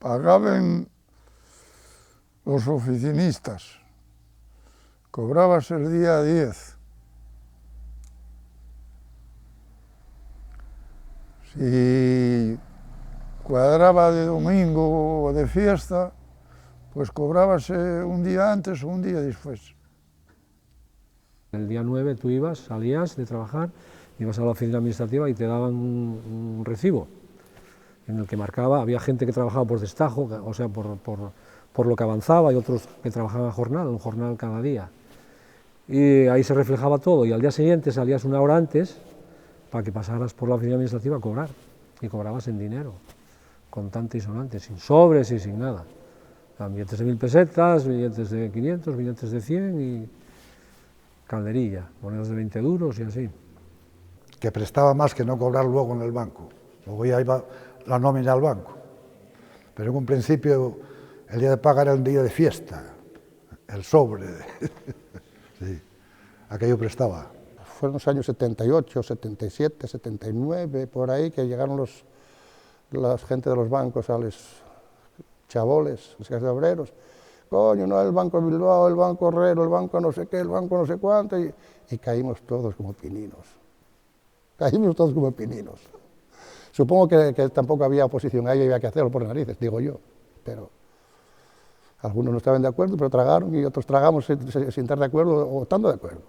pagaban los oficinistas, cobrabas el día 10. Si cuadraba de domingo o de fiesta, pues cobrabas un día antes o un día después. El día 9 tú ibas, salías de trabajar, ibas a la oficina administrativa y te daban un recibo en el que marcaba, había gente que trabajaba por destajo, o sea, por lo que avanzaba, y otros que trabajaban a jornal, un jornal cada día. Y ahí se reflejaba todo, y al día siguiente salías una hora antes para que pasaras por la oficina administrativa a cobrar, y cobrabas en dinero, contante y sonante, sin sobres y sin nada. Billetes de 1000 pesetas, billetes de 500, billetes de 100 y calderilla, monedas de 20 duros y así. Que prestaba más que no cobrar luego en el banco. Luego ya iba la nómina al banco. Pero en un principio el día de paga era un día de fiesta, el sobre. Sí, aquello prestaba. Fueron los años 78, 77, 79, por ahí, que llegaron la gente de los bancos a los chaboles, los casas de obreros. Coño, no, el Banco Bilbao, el Banco Herrero, el Banco no sé qué, el Banco no sé cuánto, y caímos todos como pininos. Caímos todos como pininos. Supongo que tampoco había oposición a ello y había que hacerlo por narices, digo yo, pero algunos no estaban de acuerdo, pero tragaron y otros tragamos sin estar de acuerdo o estando de acuerdo.